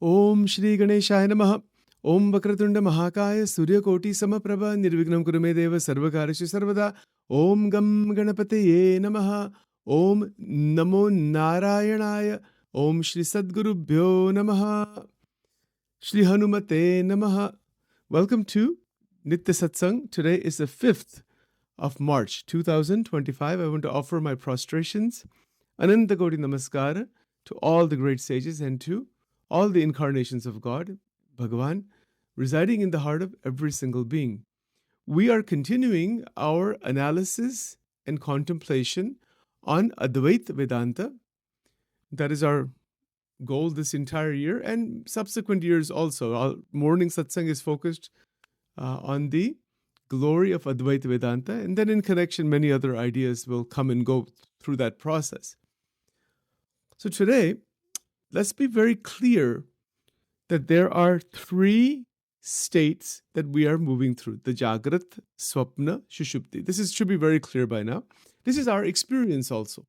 Om Shri Ganeshaya Namaha. Om Vakratunda Mahakaya Surya Koti Samaprabha Nirvignam Kurume Deva Sarvakarishu Sarvada. Om Gam Ganapataye Namaha. Om Namo Narayanaya. Om Shri Sadgurubhyo Namaha. Shri Hanumate Namaha. Welcome to Nitya Satsang. Today is the 5th of March 2025. I want to offer my prostrations, Ananta Koti Namaskara, to all the great sages and to all the incarnations of God, Bhagavan, residing in the heart of every single being. We are continuing our analysis and contemplation on Advaita Vedanta. That is our goal this entire year and subsequent years also. Our morning satsang is focused on the glory of Advaita Vedanta, and then in connection, many other ideas will come and go through that process. So today, let's be very clear that there are three states that we are moving through: the Jagrat, Swapna, Shushupti. Should be very clear by now. This is our experience also.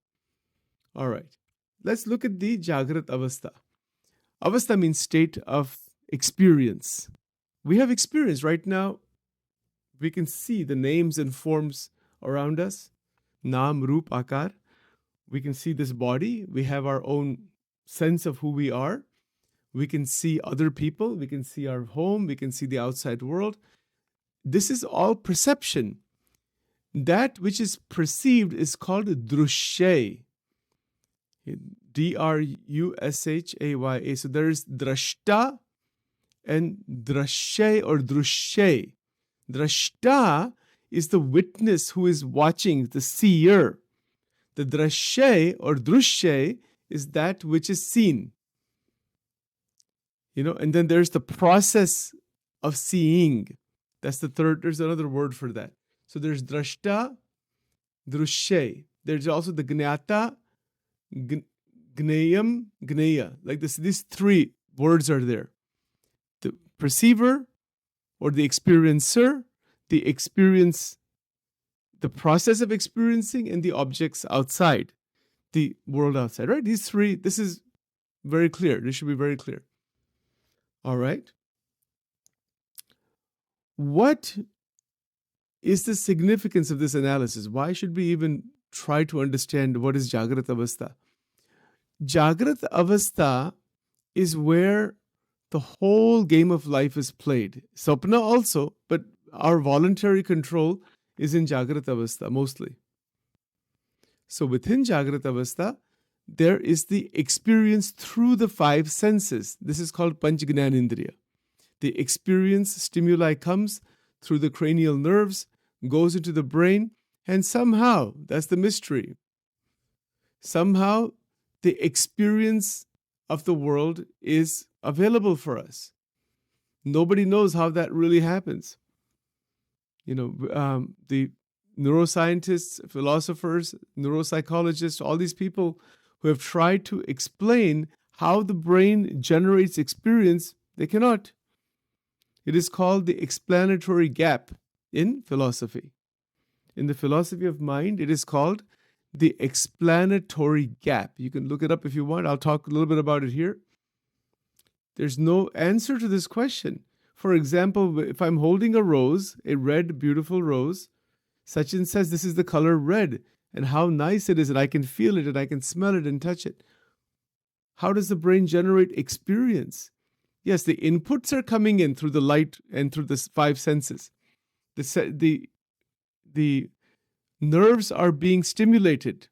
All right. Let's look at the Jagrat Avastha. Avastha means state of experience. We have experience right now. We can see the names and forms around us. Naam, Roop, Akar. We can see this body. We have our own sense of who we are. We can see other people. We can see our home. We can see the outside world. This is all perception. That which is perceived is called drushya. D-R-U-S-H-A-Y-A. So there is drashta and drashya or drushya. Drashta is the witness who is watching, the seer. The drashya or drushya is that which is seen. And then there's the process of seeing. That's the third, there's another word for that. So there's drashta, drushya. There's also the gnata, gnayam, gnaya. Like this, these three words are there. The perceiver or the experiencer, the experience, the process of experiencing, and the objects outside, the world outside, right? These three, this is very clear. This should be very clear. All right. What is the significance of this analysis? Why should we even try to understand what is Jagrat Avastha? Jagrat Avastha is where the whole game of life is played. Sapna also, but our voluntary control is in Jagrat Avastha mostly. So within Jagrat Avastha, there is the experience through the five senses. This is called Panch Jnanendriya. The experience stimuli comes through the cranial nerves, goes into the brain, and somehow, that's the mystery, somehow the experience of the world is available for us. Nobody knows how that really happens. The neuroscientists, philosophers, neuropsychologists, all these people who have tried to explain how the brain generates experience, they cannot. It is called the explanatory gap in philosophy. In the philosophy of mind, it is called the explanatory gap. You can look it up if you want. I'll talk a little bit about it here. There's no answer to this question. For example, if I'm holding a rose, a red, beautiful rose, Sachin says this is the color red and how nice it is, and I can feel it and I can smell it and touch it. How does the brain generate experience? Yes, the inputs are coming in through the light and through the five senses. The nerves are being stimulated,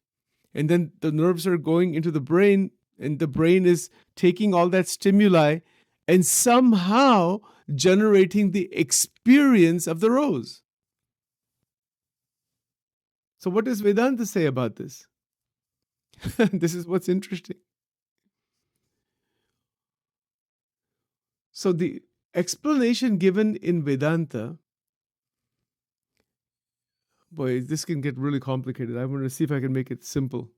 and then the nerves are going into the brain, and the brain is taking all that stimuli and somehow generating the experience of the rose. So what does Vedanta say about this? This is what's interesting. So the explanation given in Vedanta, boy, this can get really complicated. I'm going to see if I can make it simple.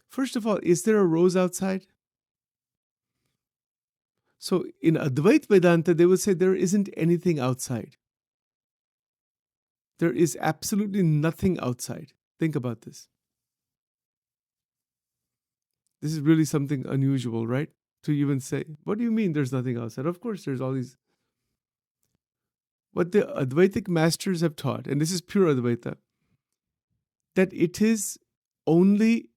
First of all, is there a rose outside? So in Advaita Vedanta, they would say there isn't anything outside. There is absolutely nothing outside. Think about this. This is really something unusual, right? to even say, what do you mean there's nothing outside? Of course, there's all these. What the Advaitic masters have taught, and this is pure Advaita, that it is only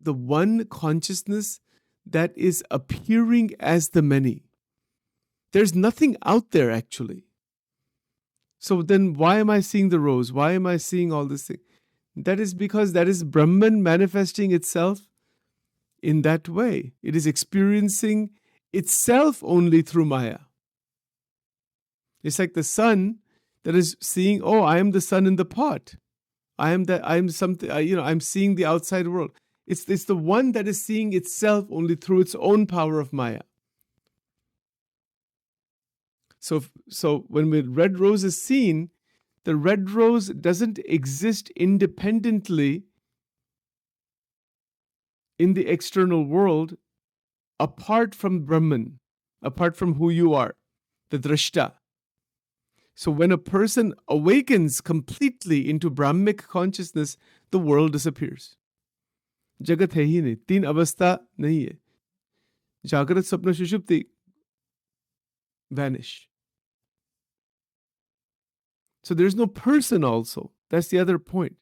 the one consciousness that is appearing as the many. There's nothing out there actually. So then why am I seeing the rose? Why am I seeing all this thing? That is because that is Brahman manifesting itself in that way. It is experiencing itself only through Maya. It's like the sun that is seeing, oh, I am the sun in the pot. I'm seeing the outside world. It's the one that is seeing itself only through its own power of Maya. So when the red rose is seen, the red rose doesn't exist independently in the external world apart from Brahman, apart from who you are, the drashta. So when a person awakens completely into Brahmic consciousness, the world disappears. Jagat hai hi nahi, teen avastha nahi hai. Jagrat, Sapna, Sushupti vanish. So there's no person also. That's the other point.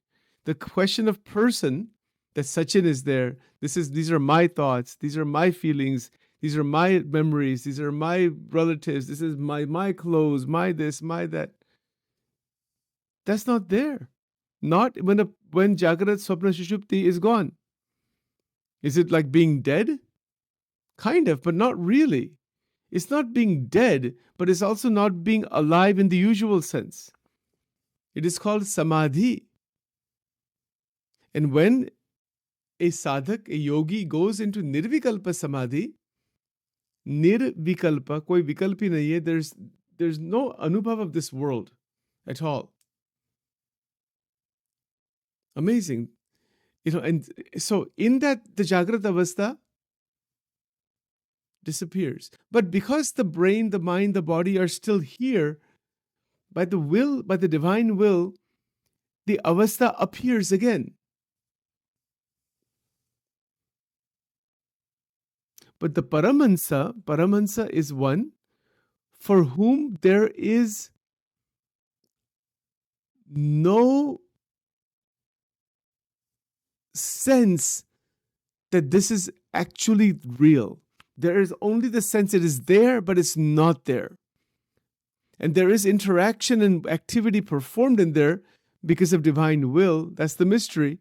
The question of person, that Sachin is there, these are my thoughts, these are my feelings, these are my memories, these are my relatives, this is my clothes, my this, my that. That's not there. Not when Jagrat, Swapna, Sushupti is gone. Is it like being dead? Kind of, but not really. It's not being dead, but it's also not being alive in the usual sense. It is called Samadhi. And when a sadhak, a yogi goes into Nirvikalpa Samadhi, Nirvikalpa, koi vikalpi nahi hai, there's no anubhav of this world at all. Amazing. And so in that, the Jagrata Avastha disappears. But because the brain, the mind, the body are still here, by the will, by the divine will, the Avastha appears again. But the Paramahansa is one for whom there is no sense that this is actually real. There is only the sense it is there, but it's not there. And there is interaction and activity performed in there because of divine will. That's the mystery.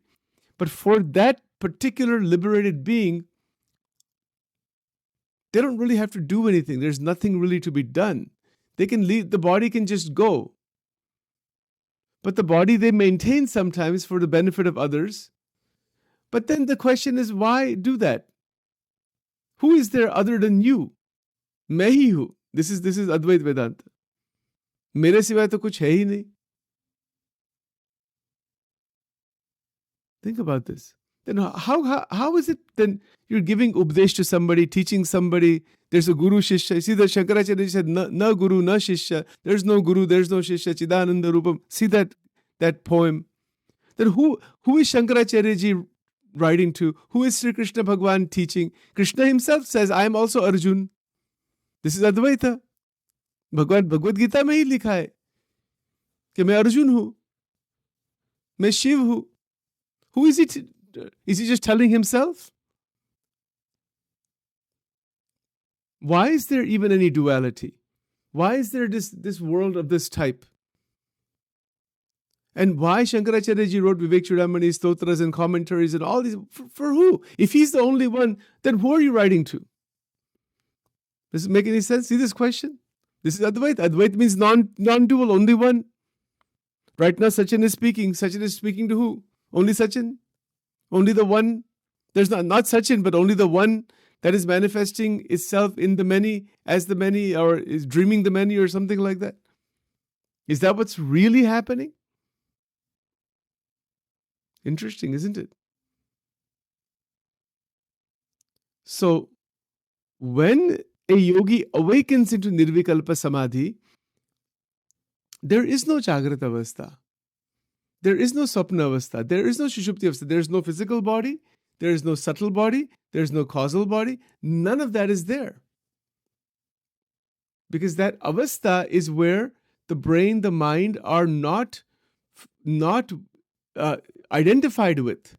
But for that particular liberated being, they don't really have to do anything. There's nothing really to be done. They can leave, the body can just go. But the body they maintain sometimes for the benefit of others. But then the question is, why do that? Who is there other than you? मैं ही हूँ. This is Advait Vedanta. मेरे सिवाय तो कुछ है ही नहीं. Think about this. Then how is it then you're giving updesh to somebody, teaching somebody, there's a guru shishya. See, the Shankaracharya said, na guru, na shishya. There's no guru, there's no shishya. Chidananda Rupam. See that poem. Then who is Shankaracharya ji writing to? Who is Sri Krishna Bhagwan teaching? Krishna himself says, I am also Arjun. This is Advaita. भगवान भगवद गीता में ही लिखा है कि मैं अर्जुन हूं, मैं शिव हूं. Who is it? Is he just telling himself? Why is there even any duality? Why is there this world of this type? And why Shankaracharya ji wrote Vivek Chudamani stotras and commentaries and all these? For who? If he's the only one, then who are you writing to? Does it make any sense? See this question? This is Advaita. Advaita means non-dual, only one. Right now Sachin is speaking. Sachin is speaking to who? Only Sachin? Only the one? There's not Sachin, but only the one that is manifesting itself in the many, as the many, or is dreaming the many, or something like that. Is that what's really happening? Interesting, isn't it? So, when a yogi awakens into Nirvikalpa Samadhi, there is no Jagrata Avastha. There is no Swapna Avastha. There is no Shushupti Avastha. There is no physical body. There is no subtle body. There's no causal body. None of that is there. Because that avastha is where the brain, the mind are not identified with.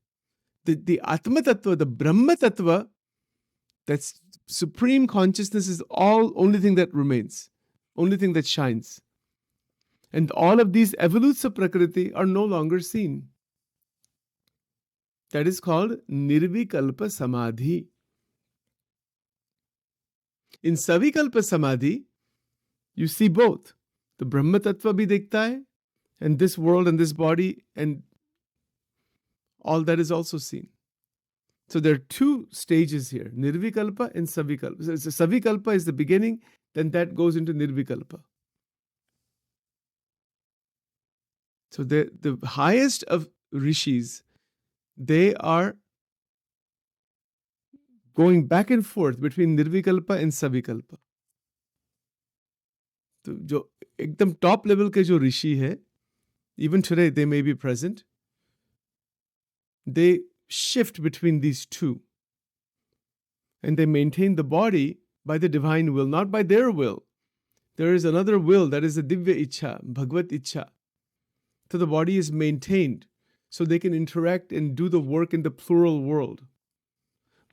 The Atma Tattva, the Brahma Tattva, that's supreme consciousness, is only thing that remains, only thing that shines. And all of these evolutes of Prakriti are no longer seen. That is called Nirvikalpa Samadhi. In Savikalpa Samadhi, you see both. The Brahma Tattva bhi dikhta hai, and this world and this body and all that is also seen. So there are two stages here, Nirvikalpa and Savikalpa. So Savikalpa is the beginning, then that goes into Nirvikalpa. So the highest of rishis, they are going back and forth between Nirvikalpa and Savikalpa. तो जो एकदम top level के जो ऋषि है, even today they may be present, they shift between these two. And they maintain the body by the divine will, not by their will. There is another will, that is the Divya Ichha, Bhagavad Ichha. So the body is maintained so they can interact and do the work in the plural world.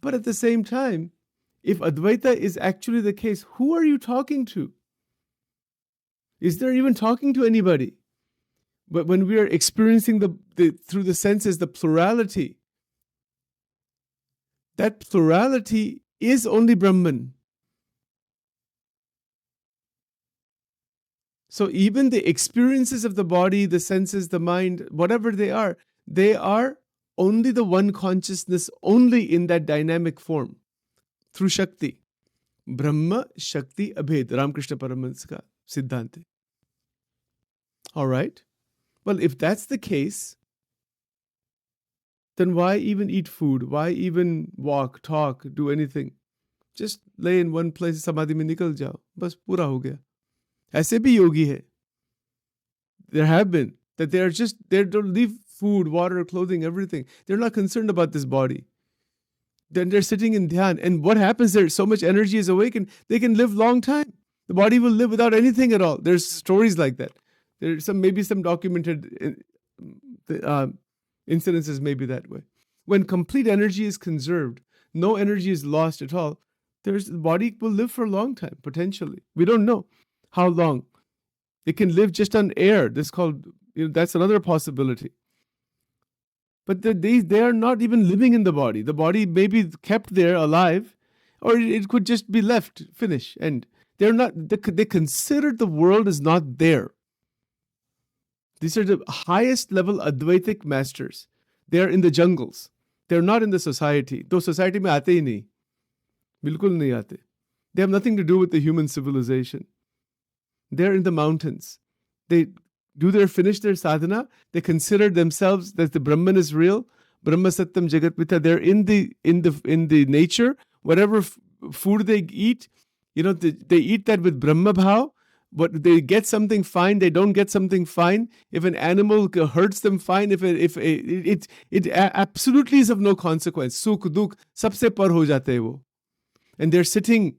But at the same time, if Advaita is actually the case, who are you talking to? Is there even talking to anybody? But when we are experiencing through the senses the plurality, that plurality is only Brahman. So even the experiences of the body, the senses, the mind, whatever they are only the one consciousness, only in that dynamic form, through Shakti. Brahma, Shakti, Abhed, Ramakrishna Paramahansa ka Siddhanta. All right. Well, if that's the case, then why even eat food? Why even walk, talk, do anything? Just lay in one place, Samadhi mein nikal jao. Bas pura ho gaya. Aise bhi yogi hai. There have been that they don't leave food, water, clothing, everything. They're not concerned about this body. Then they're sitting in dhyan. And what happens there? So much energy is awakened. They can live long time. The body will live without anything at all. There's stories like that. There's maybe some documented incidences maybe that way. When complete energy is conserved, no energy is lost at all, the body will live for a long time, potentially. We don't know how long. It can live just on air. This called, that's another possibility. But they are not even living in the body. The body may be kept there alive, or it could just be left, finish, end. They're not. They consider the world is not there. These are the highest level Advaitic masters. They are in the jungles. They're not in the society. Though society mein aate hi nahi. Bilkul nahi aate. They have nothing to do with the human civilization. They're in the mountains. They finish their sadhana. They consider themselves that the Brahman is real. Brahma Satyam Jagat Mitha. They're in the nature. Whatever food they eat, they eat that with Brahma Bhav. But they get something fine, they don't get something fine. If an animal hurts them, fine. If it absolutely is of no consequence. Sukh, dukh, sabse par ho jate hai wo. And they're sitting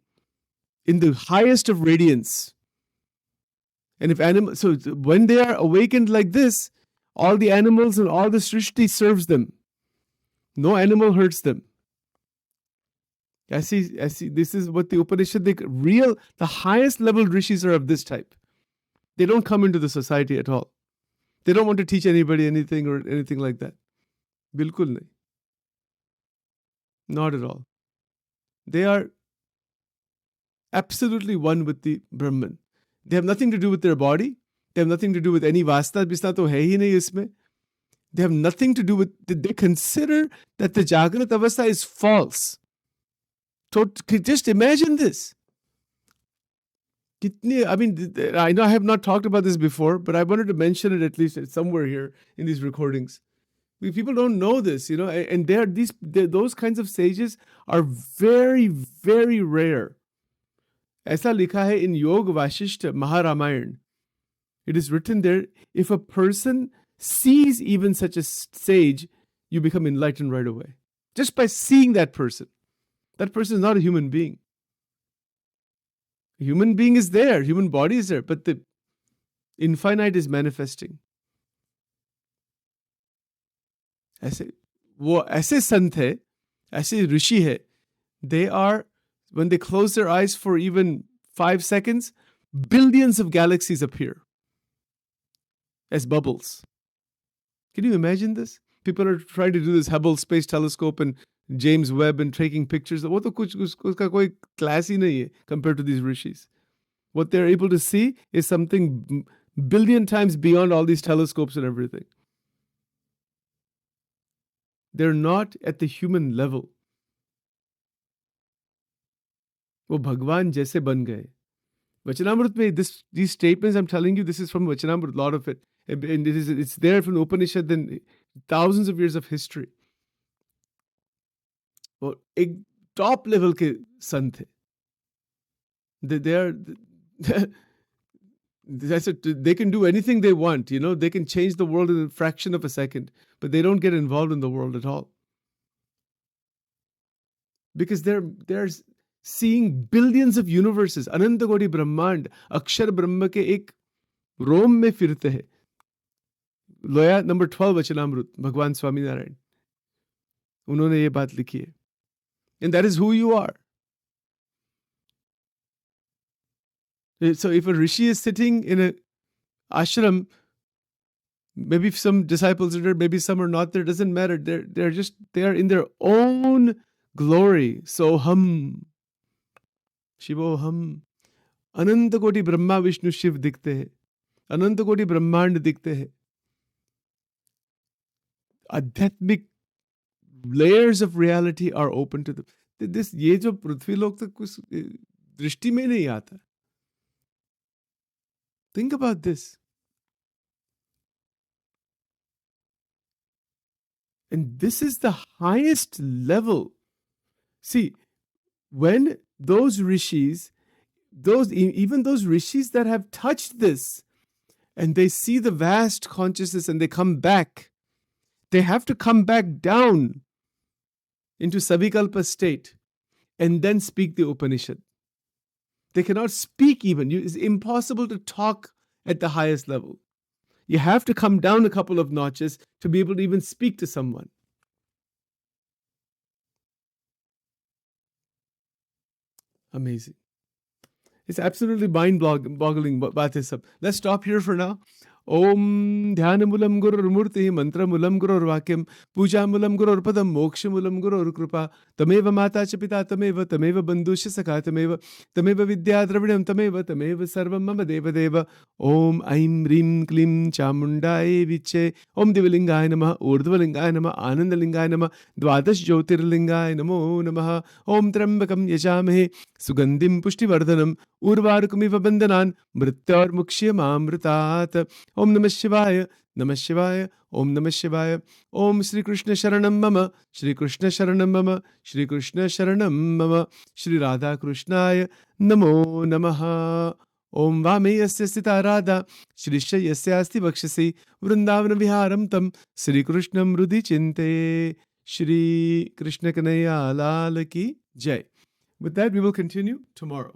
in the highest of radiance. And so when they are awakened like this, all the animals and all the srishti serves them. No animal hurts them. I see. This is what the Upanishad, the highest level rishis are of this type. They don't come into the society at all. They don't want to teach anybody anything or anything like that. Bilkul nahi. Not at all. They are absolutely one with the Brahman. They have nothing to do with their body. They have nothing to do with any vasta. Bisna to hai hi nahi isme. They have nothing to do with, they consider that the Jagrat Avastha is false. So just imagine this. I know I have not talked about this before, but I wanted to mention it at least somewhere here in these recordings. People don't know this, and those kinds of sages are very, very rare. Aisa likha hai in Yog Vashishta Maharamayan. It is written there, if a person sees even such a sage, you become enlightened right away. Just by seeing that person. That person is not a human being. A human being is there, human body is there, but the infinite is manifesting. ऐसे संत है, ऐसे ऋषि है, they are, when they close their eyes for even 5 seconds, billions of galaxies appear as bubbles. Can you imagine this? People are trying to do this Hubble Space Telescope and James Webb and taking pictures. वो तो कुछ उसका कोई class ही नहीं है compared to these rishis. What they're able to see is something billion times beyond all these telescopes and everything. They're not at the human level. वो भगवान जैसे बन गए. Vachanamrut में these statements I'm telling you, this is from Vachanamrut, a lot of it. And it's there from the Upanishad, then thousands of years of history. और एक top level के संत है. They can do anything they want, you know, they can change the world in a fraction of a second, but they don't get involved in the world at all. Because they're seeing billions of universes. Ananta Koti Brahmand, Akshar Brahma ke ek Rome mein firte hai. Loya number 12 Vachanamrut, Bhagwan Swaminarayan. उन्होंने ये बात लिखी है. And that is who you are. So if a rishi is sitting in an ashram, maybe some disciples are there, maybe some are not there, doesn't matter. They are in their own glory. So hum, Shivo hum. अनंत कोटि ब्रह्मा विष्णु शिव दिखते हैं. अनंत कोटि ब्रह्मांड दिखते हैं. Adhyatmic layers of reality are open to them. ये जो पृथ्वी लोक तक कुछ दृष्टि में नहीं आता. Think about this. And this is the highest level. See, when those rishis, even those rishis that have touched this, and they see the vast consciousness and they come back, they have to come back down into Savikalpa state and then speak the Upanishad. They cannot speak even. It's impossible to talk at the highest level. You have to come down a couple of notches to be able to even speak to someone. Amazing. It's absolutely mind-boggling. Let's stop here for now. Om Dhyanamulam Gururmurti Mantramulam Gururvakyam Pujamulam Gururpadam Mokshamulam Gururkrupa Tameva Mata Chapita Tameva Bandusha Saka Tameva Vidya Dravidam Tameva Sarvam Mama Deva Deva Om Aim Rim Klim Chamundai Viche Om Divalingaya Namaha Urdhvalingaya Namaha Anandalingaya Namaha Dwadash Jyotirlingaya Namo Namaha Om Trambakam Yajamahe Sugandim Pushtivardhanam Urvarukumiva Bandanan Mrityor Mukshyam Amritat Om Namah Shivaya, Namah Shivaya, Om Namah Shivaya, Om Shri Krishna Sharanam Mama, Shri Krishna Sharanam Mama, Shri Krishna Sharanam Mama, Shri Radha Krishnaya, Namo Namaha. Om Vame Yasya Sita Radha, Shri Yasya Asti Bhakshasi, Vrindavana Viharam Tam, Shri Krishna Mrudi Chinte, Shri Krishna Kanaya Lal Ki Jai. With that, we will continue tomorrow.